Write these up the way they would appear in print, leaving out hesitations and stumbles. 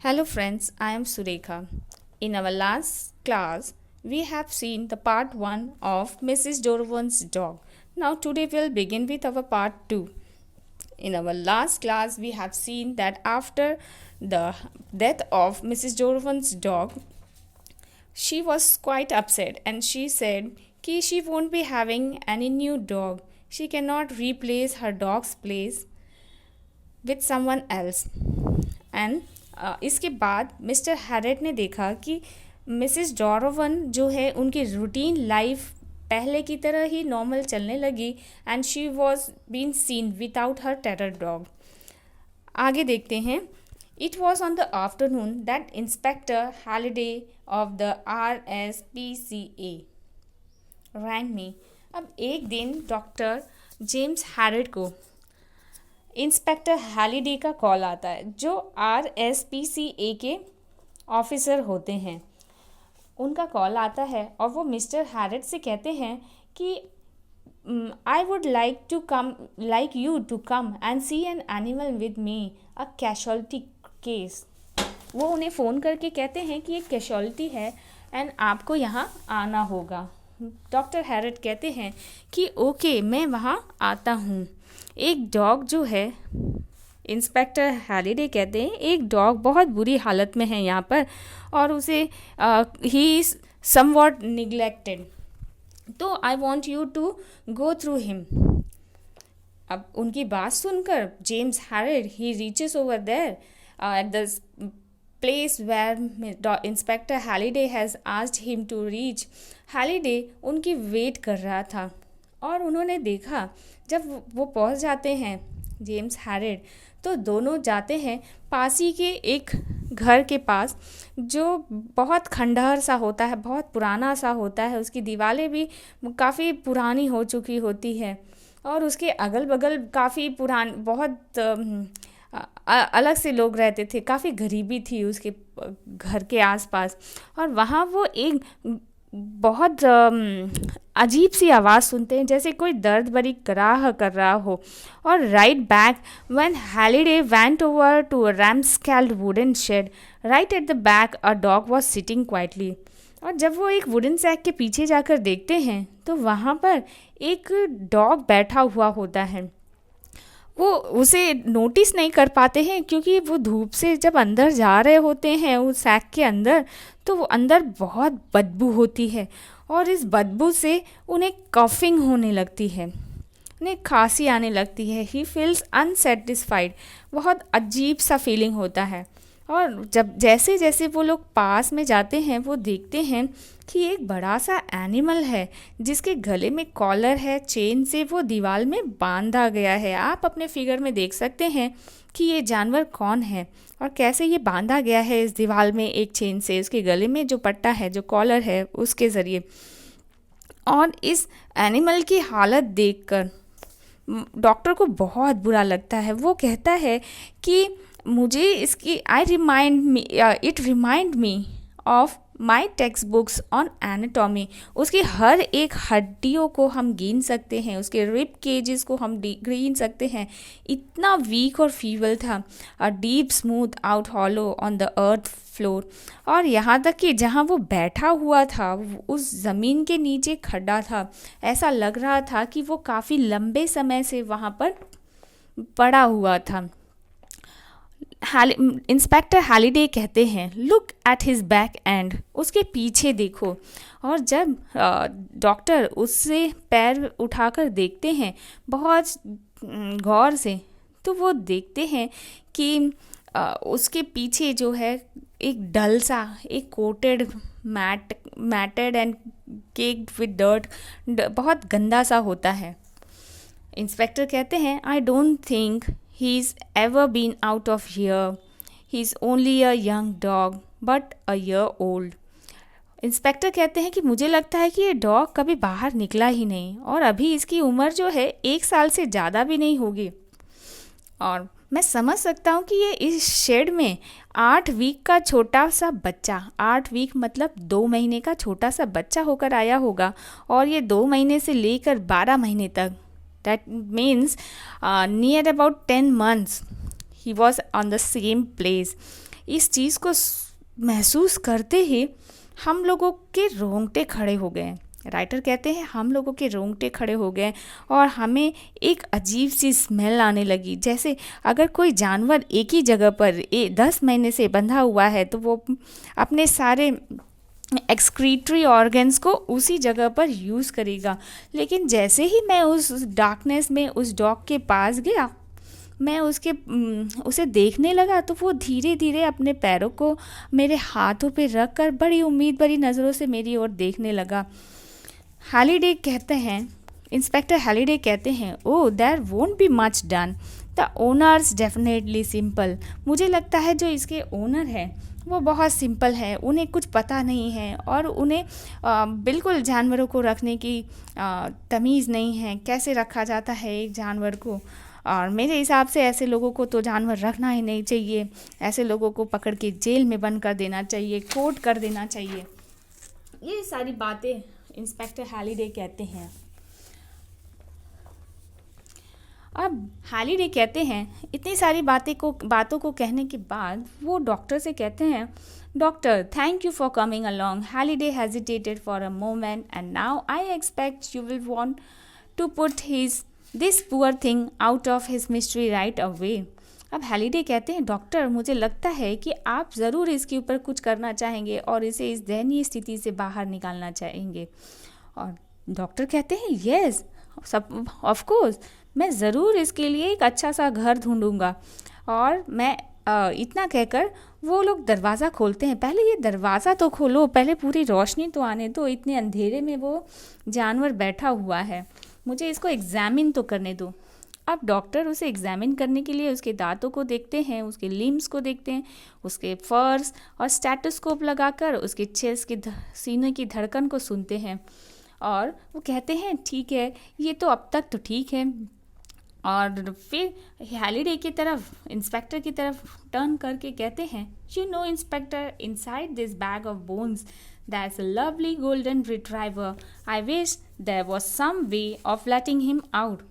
Hello friends, I am Surekha. In our last class, we have seen the part 1 of Mrs. Dorovan's dog. Now today we'll begin with our part 2. In our last class, we have seen that after the death of Mrs. Dorovan's dog, she was quite upset and she said कि she won't be having any new dog. She cannot replace her dog's place with someone else. And इसके बाद mister Harrett ने देखा कि Mrs डॉरोवन जो है उनकी routine life पहले की तरह ही नॉर्मल चलने लगी and she was been seen without her terror dog. आगे देखते हैं. It was on the afternoon that inspector Halliday of the RSPCA rang me. अब एक दिन डॉक्टर जेम्स हैरेट को इंस्पेक्टर हैलिडे का कॉल आता है जो RSPCA के ऑफिसर होते हैं. उनका कॉल आता है और वो मिस्टर हैरेट से कहते हैं कि I would like you to come and see an animal with me a casualty case. वो उन्हें फ़ोन करके कहते हैं कि एक कैशुअलिटी है एंड आपको यहाँ आना होगा. डॉक्टर हैरेट कहते हैं कि ओके मैं वहाँ आता हूँ. एक डॉग जो है, इंस्पेक्टर हैलिडे कहते हैं, एक डॉग बहुत बुरी हालत में है यहाँ पर और उसे ही इज़ समवॉट निग्लेक्टेड, तो I want you to go through him. अब उनकी बात सुनकर James Herriot he reaches over there at the place where inspector Halliday has asked him to reach. Halliday उनकी वेट कर रहा था और उन्होंने देखा जब वो पहुंच जाते हैं जेम्स हैरेट तो दोनों जाते हैं पास ही के एक घर के पास जो बहुत खंडहर सा होता है, बहुत पुराना सा होता है. उसकी दीवारें भी काफ़ी पुरानी हो चुकी होती है और उसके अगल बगल काफ़ी बहुत अलग से लोग रहते थे. काफ़ी गरीबी थी उसके घर के आसपास और वहाँ वो एक बहुत अजीब सी आवाज़ सुनते हैं जैसे कोई दर्द भरी कराह कर रहा हो. और right back when Halliday went over to a ramshackled wooden shed right at the back a dog was sitting quietly. और जब वो एक वुडन सैक के पीछे जाकर देखते हैं तो वहाँ पर एक डॉग बैठा हुआ होता है. वो उसे नोटिस नहीं कर पाते हैं क्योंकि वो धूप से जब अंदर जा रहे होते हैं उस सैक के अंदर तो वो अंदर बहुत बदबू होती है और इस बदबू से उन्हें कफिंग होने लगती है, उन्हें खांसी आने लगती है. ही फील्स अनसेटिस्फाइड, बहुत अजीब सा फीलिंग होता है. और जब जैसे जैसे वो लोग पास में जाते हैं वो देखते हैं कि एक बड़ा सा एनिमल है जिसके गले में कॉलर है, चेन से वो दीवार में बांधा गया है. आप अपने फिगर में देख सकते हैं कि ये जानवर कौन है और कैसे ये बांधा गया है इस दीवार में एक चेन से, उसके गले में जो पट्टा है, जो कॉलर है, उसके ज़रिए. और इस एनिमल की हालत देखकर डॉक्टर को बहुत बुरा लगता है. वो कहता है कि मुझे इसकी it remind me of my text books on anatomy. उसकी हर एक हड्डियों को हम गिन सकते हैं, उसके रिब केजेस को हम गिन सकते हैं. इतना वीक और फीबल था. A deep smooth out hollow on the earth floor. और यहाँ तक कि जहाँ वो बैठा हुआ था उस ज़मीन के नीचे खड्डा था. ऐसा लग रहा था कि वो काफ़ी लंबे समय से वहाँ पर पड़ा हुआ था. इंस्पेक्टर हैलिडे कहते हैं look at his back and, उसके पीछे देखो. और जब डॉक्टर उससे पैर उठाकर देखते हैं बहुत गौर से तो वो देखते हैं कि उसके पीछे जो है एक डल सा, एक coated matted and caked with dirt, बहुत गंदा सा होता है. इंस्पेक्टर कहते हैं I don't think he's ever been out of here. He's only a young dog, but a year old. Inspector कहते हैं कि मुझे लगता है कि ये डॉग कभी बाहर निकला ही नहीं और अभी इसकी उम्र जो है 1 साल से ज़्यादा भी नहीं होगी. और मैं समझ सकता हूँ कि ये इस शेड में 8 वीक का छोटा सा बच्चा, 8 वीक मतलब 2 महीने का छोटा सा बच्चा होकर आया होगा और ये 2 महीने से लेकर 12 महीने तक, that means near about 10 months he was on the same place. इस चीज़ को महसूस करते ही हम लोगों के रोंगटे खड़े हो गए। राइटर कहते हैं हम लोगों के रोंगटे खड़े हो गए और हमें एक अजीब सी स्मेल आने लगी, जैसे अगर कोई जानवर एक ही जगह पर 10 महीने से बंधा हुआ है तो वो अपने सारे एक्सक्रीटरी ऑर्गन्स को उसी जगह पर यूज़ करेगा। लेकिन जैसे ही मैं उस डार्कनेस में उस डॉग के पास गया, मैं उसे देखने लगा तो वो धीरे धीरे अपने पैरों को मेरे हाथों पे रख कर बड़ी उम्मीद भरी नज़रों से मेरी ओर देखने लगा। हॉलिडे कहते हैं, इंस्पेक्टर हॉलिडे कहते हैं, oh there won't be much done, the owners definitely simple. मुझे लगता है जो इसके ओनर हैं वो बहुत सिंपल है, उन्हें कुछ पता नहीं है और उन्हें बिल्कुल जानवरों को रखने की तमीज़ नहीं है, कैसे रखा जाता है एक जानवर को। और मेरे हिसाब से ऐसे लोगों को तो जानवर रखना ही नहीं चाहिए, ऐसे लोगों को पकड़ के जेल में बंद कर देना चाहिए, कोर्ट कर देना चाहिए। ये सारी बातें इंस्पेक्टर हॉलिडे कहते हैं। अब हॉलिडे कहते हैं इतनी सारी बातों को कहने के बाद वो डॉक्टर से कहते हैं, doctor thank you for coming along. Halliday hesitated for a moment and now I expect you will want to put this poor thing out of his mystery right away. अब हॉलिडे कहते हैं, doctor मुझे लगता है कि आप ज़रूर इसके ऊपर कुछ करना चाहेंगे और इसे इस दयनीय स्थिति से बाहर निकालना चाहेंगे। और डॉक्टर कहते हैं, यस सब ऑफ कोर्स, मैं ज़रूर इसके लिए एक अच्छा सा घर ढूंढूंगा। और मैं इतना कहकर वो लोग दरवाज़ा खोलते हैं। पहले ये दरवाज़ा तो खोलो, पहले पूरी रोशनी तो आने दो, इतने अंधेरे में वो जानवर बैठा हुआ है, मुझे इसको एग्ज़ामिन तो करने दो। अब डॉक्टर उसे एग्ज़ामिन करने के लिए उसके दांतों को देखते हैं, उसके लिम्स को देखते हैं, उसके फर्स और स्टेथोस्कोप लगाकर उसके चेस्ट की सीने की धड़कन को सुनते हैं और वो कहते हैं ठीक है, ये तो अब तक तो ठीक है। और फिर हॉलिडे की तरफ, इंस्पेक्टर की तरफ टर्न करके कहते हैं, you know inspector, inside this bag of bones there is a lovely golden retriever. I wish there was some way of letting him out.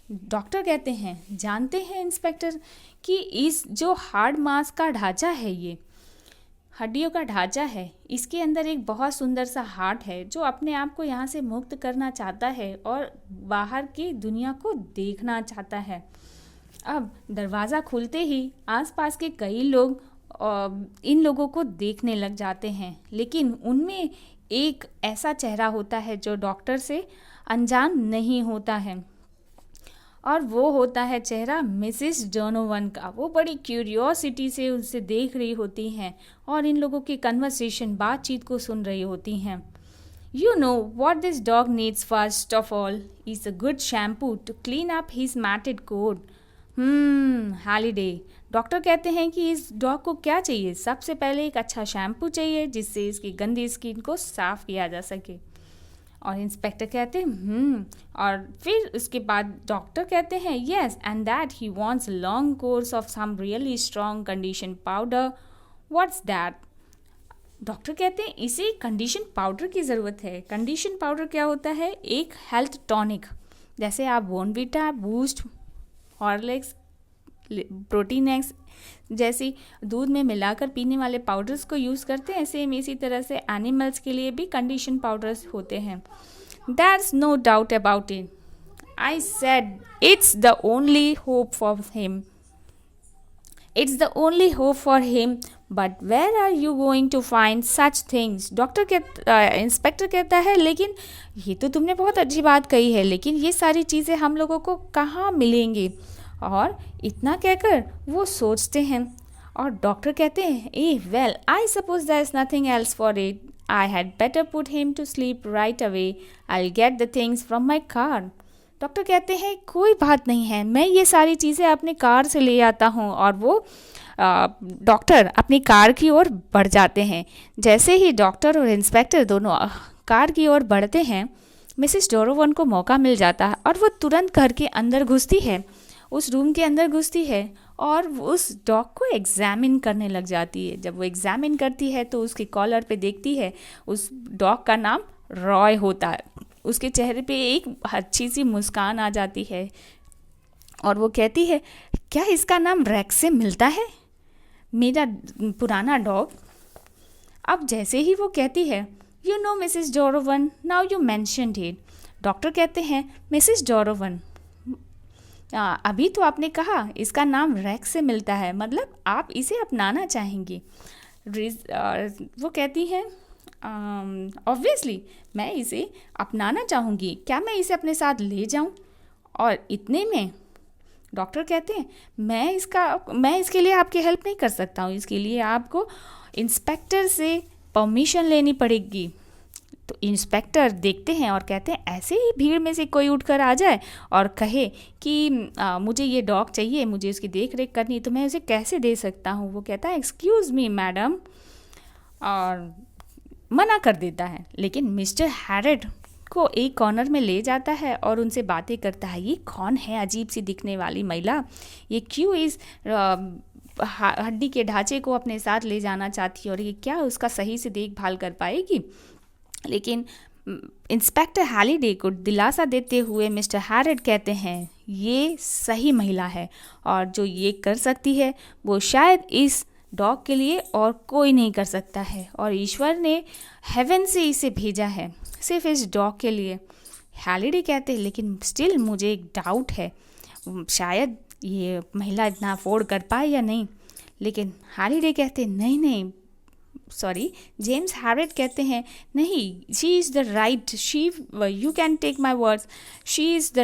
Doctor कहते हैं, जानते हैं इंस्पेक्टर कि इस जो हार्ड मांस का ढांचा है, ये हड्डियों का ढांचा है, इसके अंदर एक बहुत सुंदर सा हार्ट है जो अपने आप को यहाँ से मुक्त करना चाहता है और बाहर की दुनिया को देखना चाहता है। अब दरवाज़ा खुलते ही आसपास के कई लोग इन लोगों को देखने लग जाते हैं, लेकिन उनमें एक ऐसा चेहरा होता है जो डॉक्टर से अनजान नहीं होता है और वो होता है चेहरा मिसिस डोनोवन का। वो बड़ी क्यूरियोसिटी से उनसे देख रही होती हैं और इन लोगों की कन्वर्सेशन, बातचीत को सुन रही होती हैं। You know what this dog needs first of all is a good shampoo to clean up his matted coat. Halliday, doctor कहते हैं कि इस डॉग को क्या चाहिए, सबसे पहले एक अच्छा शैम्पू चाहिए जिससे इसकी गंदी स्किन को साफ किया जा सके। और इंस्पेक्टर कहते हैं और फिर उसके बाद डॉक्टर कहते हैं, yes and that he wants long course of some really strong condition powder. What's that? Doctor कहते हैं इसे कंडीशन पाउडर की ज़रूरत है। कंडीशन पाउडर क्या होता है? एक हेल्थ टॉनिक, जैसे आप Bournvita, boost, Horlicks, protein x जैसी दूध में मिलाकर पीने वाले पाउडर्स को यूज़ करते हैं, सेम इसी तरह से एनिमल्स के लिए भी कंडीशन पाउडर्स होते हैं। There's no doubt about it. I said it's the only hope for him. It's the only hope for him. But where are you going to find such things? Inspector कहता है, लेकिन ये तो तुमने बहुत अच्छी बात कही है, लेकिन ये सारी चीज़ें हम लोगों को कहाँ मिलेंगी? और इतना कहकर वो सोचते हैं और डॉक्टर कहते हैं, well I suppose there is nothing else for it, I had better put him to sleep right away, I will get the things from my car. Doctor कहते हैं कोई बात नहीं है, मैं ये सारी चीज़ें अपनी कार से ले आता हूँ। और वो डॉक्टर अपनी कार की ओर बढ़ जाते हैं। जैसे ही डॉक्टर और इंस्पेक्टर दोनों कार की ओर बढ़ते हैं, मिसिस डोरोवन को मौका मिल जाता है और वो तुरंत घर के अंदर घुसती है, उस रूम के अंदर घुसती है और उस डॉग को एग्ज़ामिन करने लग जाती है। जब वो एग्ज़ामिन करती है तो उसके कॉलर पे देखती है उस डॉग का नाम रॉय होता है। उसके चेहरे पे एक अच्छी सी मुस्कान आ जाती है और वो कहती है, क्या इसका नाम रैक्स से मिलता है? मेरा पुराना डॉग। अब जैसे ही वो कहती है, you know Mrs Donovan, now you mentioned it. Doctor कहते हैं, मिसेस डोरोवन, अभी तो आपने कहा इसका नाम रैक्स से मिलता है, मतलब आप इसे अपनाना चाहेंगी। वो कहती हैं, ऑब्वियसली मैं इसे अपनाना चाहूँगी, क्या मैं इसे अपने साथ ले जाऊँ? और इतने में डॉक्टर कहते हैं, मैं इसके लिए आपकी हेल्प नहीं कर सकता हूँ, इसके लिए आपको इंस्पेक्टर से परमिशन लेनी पड़ेगी। तो इंस्पेक्टर देखते हैं और कहते हैं, ऐसे ही भीड़ में से कोई उठकर आ जाए और कहे कि मुझे ये डॉग चाहिए, मुझे इसकी देख रेख करनी, तो मैं उसे कैसे दे सकता हूँ? वो कहता है, एक्सक्यूज़ मी मैडम, और मना कर देता है। लेकिन मिस्टर हैरिड को एक कॉर्नर में ले जाता है और उनसे बातें करता है। ये कौन है अजीब सी दिखने वाली महिला? ये क्यों इस हड्डी के ढांचे को अपने साथ ले जाना चाहती है, और ये क्या उसका सही से देखभाल कर पाएगी? लेकिन इंस्पेक्टर हैलिडे को दिलासा देते हुए मिस्टर हैरिड कहते हैं, ये सही महिला है, और जो ये कर सकती है वो शायद इस डॉग के लिए और कोई नहीं कर सकता है, और ईश्वर ने हेवन से इसे भेजा है सिर्फ इस डॉग के लिए। हैलिडे कहते हैं, लेकिन स्टिल मुझे एक डाउट है, शायद ये महिला इतना अफोर्ड कर पाए या नहीं। लेकिन हैलिडे कहते हैं, नहीं, सॉरी, जेम्स हैरिड कहते हैं, नहीं, she is the right, you can take my words, she is the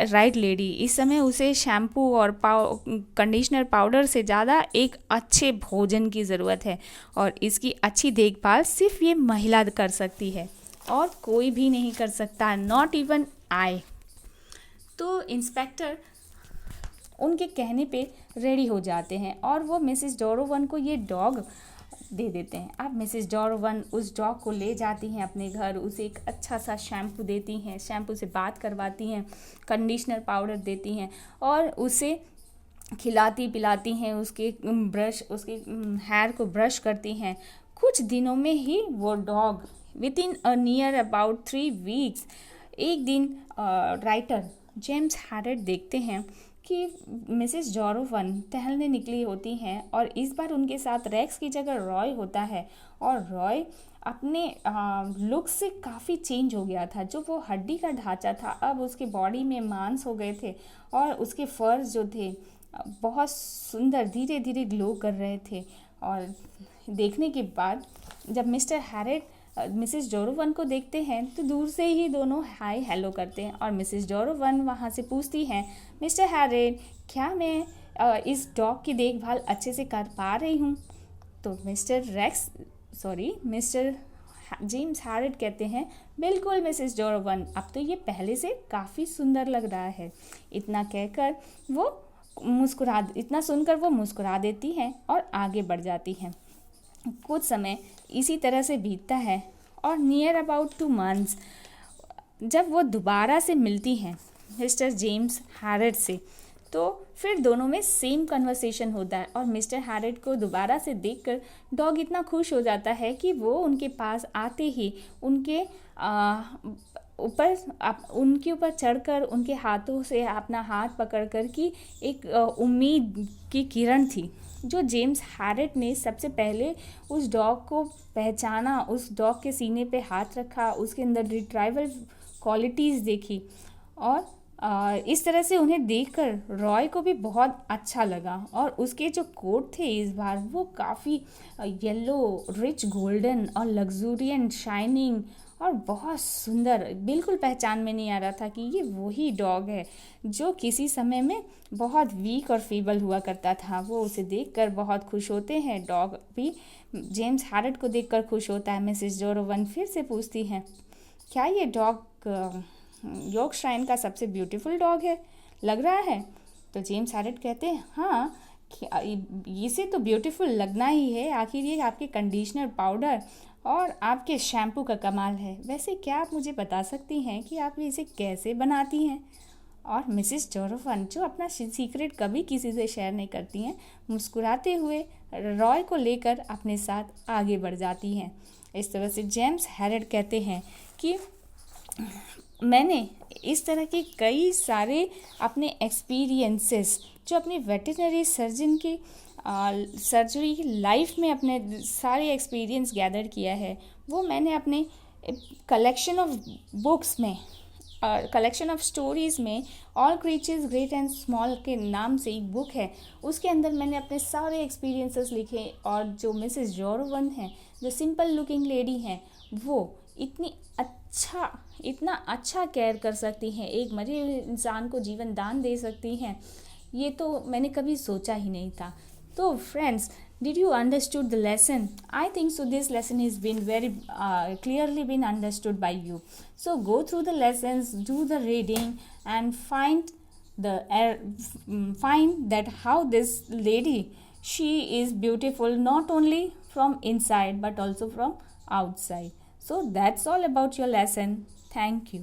right lady. इस समय उसे शैम्पू और कंडीशनर पाउडर से ज़्यादा एक अच्छे भोजन की ज़रूरत है, और इसकी अच्छी देखभाल सिर्फ ये महिला कर सकती है और कोई भी नहीं कर सकता, नॉट इवन आई। तो इंस्पेक्टर उनके कहने पे रेडी हो जाते हैं और वो मिसेस डोरोवन को ये डॉग दे देते हैं। अब मिसेस डोरोवन उस डॉग को ले जाती हैं अपने घर, उसे एक अच्छा सा शैम्पू देती हैं, शैम्पू से बात करवाती हैं, कंडीशनर पाउडर देती हैं और उसे खिलाती पिलाती हैं, उसके हेयर को ब्रश करती हैं। कुछ दिनों में ही वो dog with in a near about 3 weeks, एक दिन राइटर जेम्स हैरिड देखते हैं कि मिसेस डोरोवन टहलने निकली होती हैं और इस बार उनके साथ रैक्स की जगह रॉय होता है, और रॉय अपने लुक से काफ़ी चेंज हो गया था। जो वो हड्डी का ढांचा था, अब उसके बॉडी में मांस हो गए थे और उसके फर्स जो थे बहुत सुंदर धीरे धीरे ग्लो कर रहे थे। और देखने के बाद जब मिस्टर हैरिड मिसेस डोरोवन को देखते हैं तो दूर से ही दोनों हाय हेलो करते हैं, और मिसेस डोरोवन वहाँ से पूछती हैं, मिस्टर हैरिड, क्या मैं इस डॉग की देखभाल अच्छे से कर पा रही हूँ? तो मिस्टर जेम्स हैरिड कहते हैं, बिल्कुल मिसेस डोरोवन, अब तो ये पहले से काफ़ी सुंदर लग रहा है। इतना सुनकर वो मुस्कुरा देती हैं और आगे बढ़ जाती हैं। कुछ समय इसी तरह से बीतता है और नियर अबाउट 2 months जब वो दोबारा से मिलती हैं मिस्टर जेम्स हैरिड से, तो फिर दोनों में सेम कन्वर्सेशन होता है और मिस्टर हैरिड को दोबारा से देखकर डॉग इतना खुश हो जाता है कि वो उनके पास आते ही उनके ऊपर चढ़कर उनके हाथों से अपना हाथ पकड़कर कि एक उम्मीद की किरण थी। जो जेम्स हैरिड ने सबसे पहले उस डॉग को पहचाना, उस डॉग के सीने पे हाथ रखा, उसके अंदर रिट्राइवल क्वालिटीज़ देखी, और इस तरह से उन्हें देखकर रॉय को भी बहुत अच्छा लगा। और उसके जो कोट थे इस बार वो काफ़ी येलो, रिच गोल्डन और लग्जूरियंट शाइनिंग और बहुत सुंदर, बिल्कुल पहचान में नहीं आ रहा था कि ये वही डॉग है जो किसी समय में बहुत वीक और फीबल हुआ करता था। वो उसे देखकर बहुत खुश होते हैं, डॉग भी जेम्स हैरिड को देखकर खुश होता है। मिसेस डोरोवन फिर से पूछती हैं, क्या ये डॉग यॉर्कशायर का सबसे ब्यूटीफुल डॉग है, लग रहा है? तो जेम्स हैरिड कहते हैं, हाँ, इसे तो ब्यूटीफुल लगना ही है, आखिर ये आपके कंडीशनर पाउडर और आपके शैम्पू का कमाल है। वैसे क्या आप मुझे बता सकती हैं कि आप इसे कैसे बनाती हैं? और मिसेस डोरोवन, जो अपना सीक्रेट कभी किसी से शेयर नहीं करती हैं, मुस्कुराते हुए रॉय को लेकर अपने साथ आगे बढ़ जाती हैं। इस तरह से जेम्स हैरिड कहते हैं कि मैंने इस तरह के कई सारे अपने एक्सपीरियंसेस जो अपने वेटरनरी सर्जन के सर्जरी की लाइफ में अपने सारे एक्सपीरियंस गैदर किया है, वो मैंने अपने कलेक्शन ऑफ बुक्स में, कलेक्शन ऑफ स्टोरीज़ में, all creatures great and small के नाम से एक बुक है, उसके अंदर मैंने अपने सारे एक्सपीरियंसेस लिखे। और जो मिसेस जोरोवन हैं, जो सिंपल लुकिंग लेडी हैं, वो इतना अच्छा केयर कर सकती हैं, एक मरे हुए इंसान को जीवन दान दे सकती हैं, ये तो मैंने कभी सोचा ही नहीं था। तो friends, did you understood the lesson? I think so this lesson has been very clearly been understood by you. So go through the lessons, do the reading, and find that how this lady, she is beautiful not only from inside but also from outside. So that's all about your lesson. Thank you.